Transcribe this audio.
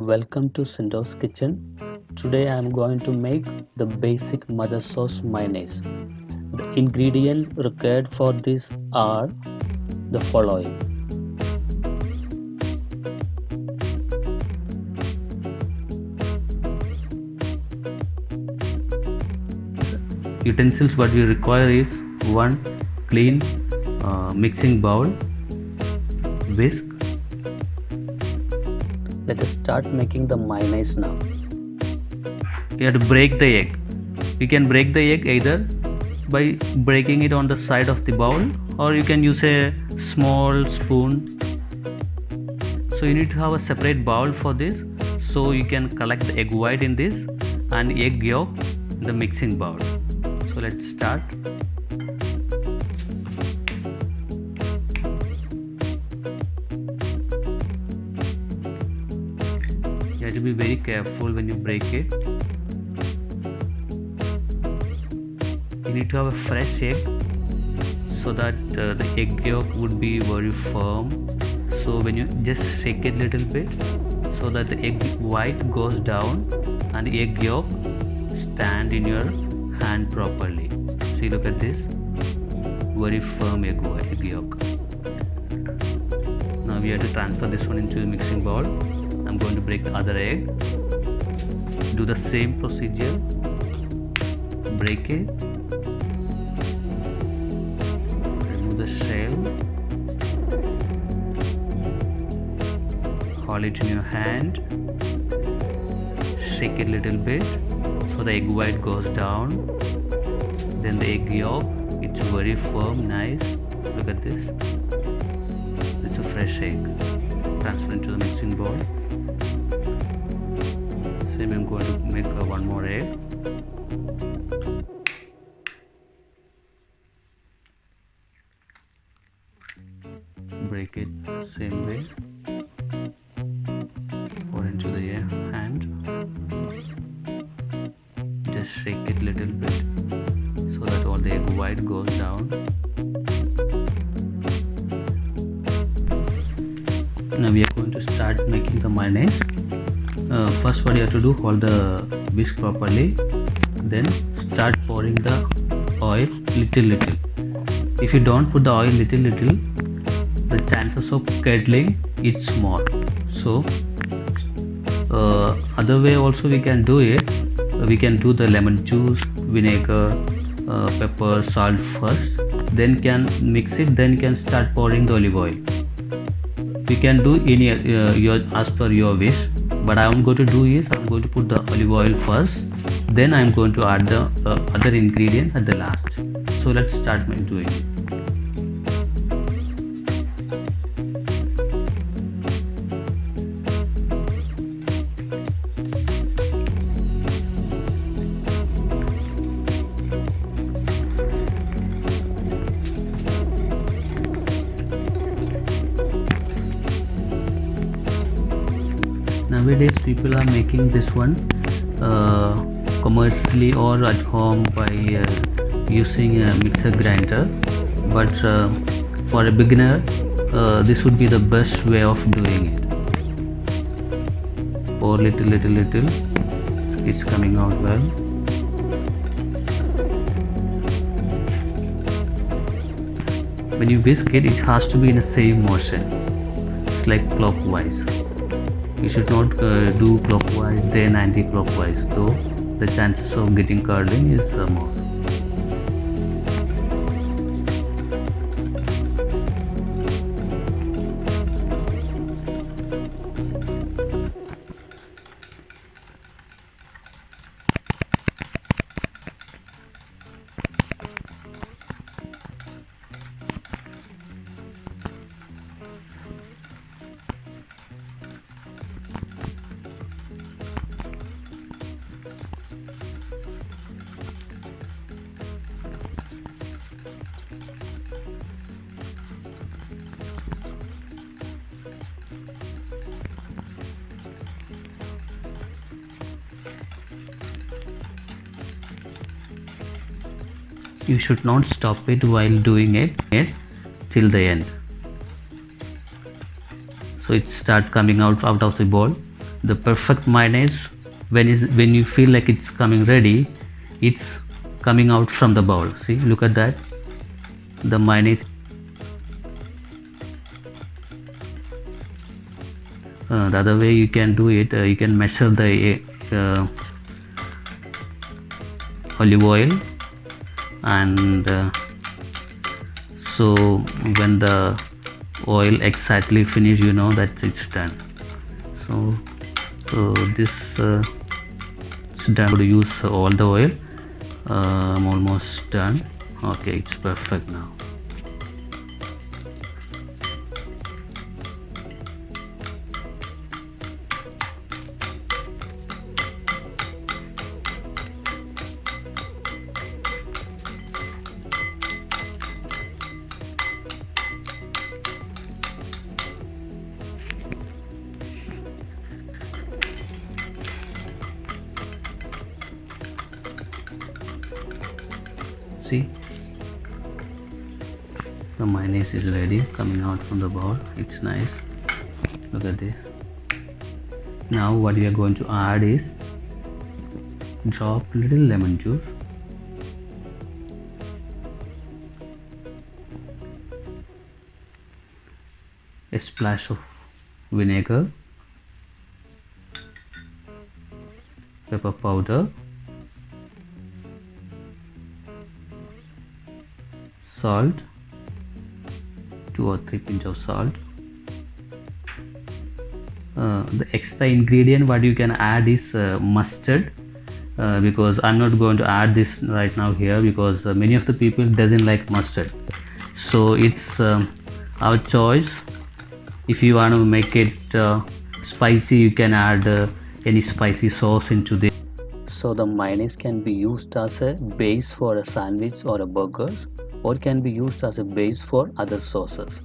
Welcome to Sindo's Kitchen. Today I am going to make the basic mother sauce mayonnaise. The ingredients required for this are the following: utensils. What we require is one clean mixing bowl, whisk. Let us start making the mayonnaise now. You have to break the egg. You can break the egg either by breaking it on the side of the bowl, or you can use a small spoon. So you need to have a separate bowl for this, so you can collect the egg white in this and egg yolk in the mixing bowl. So let's start. You have to be very careful when you break it. You need to have a fresh egg so that the egg yolk would be very firm. So when you just shake it a little bit so that the egg white goes down and the egg yolk stand in your hand properly. See, look at this, very firm egg yolk. Now we have to transfer this one into the mixing bowl. I'm going to break the other egg. Do the same procedure. Break it. Remove the shell. Hold it in your hand. Shake it a little bit so the egg white goes down. Then the egg yolk, it's very firm, nice. Look at this. It's a fresh egg. Transfer into the mixing bowl. Same, I'm going to make one more egg. Break it same way. Pour into the hand. Just shake it a little bit so that all the egg white goes down. Now we are going to start making the mayonnaise. First what you have to do, hold the whisk properly, then start pouring the oil little. If you don't put the oil little, the chances of curdling is small. So other way also we can do it. We can do the lemon juice, vinegar, pepper, salt first, then can mix it, then can start pouring the olive oil. We can do any as per your wish, but I am going to do is I'm going to put the olive oil first, then I am going to add the other ingredient at the last. So let's start doing it. Nowadays people are making this one commercially or at home by using a mixer grinder, but for a beginner this would be the best way of doing it. Pour little, it's coming out well. When you whisk it, it has to be in the same motion. It's like clockwise. You should not do clockwise then anti-clockwise, though the chances of getting curdling is more. You should not stop it while doing it till the end. So it start coming out of the bowl. The perfect mayonnaise, when you feel like it's coming ready, it's coming out from the bowl. See, look at that, the mayonnaise. The other way you can do it, you can measure the olive oil, and so when the oil exactly finish, you know that it's done. So this it's done to use all the oil. I'm almost done. Okay, it's perfect now. See, the mayonnaise is ready, coming out from the bowl. It's nice. Look at this. Now what we are going to add is drop little lemon juice, a splash of vinegar, pepper powder, salt, 2 or 3 pinch of salt. The extra ingredient what you can add is mustard, because I'm not going to add this right now here, because many of the people doesn't like mustard. So it's our choice. If you want to make it spicy, you can add any spicy sauce into this. So the mayonnaise can be used as a base for a sandwich or a burgers, or can be used as a base for other sauces.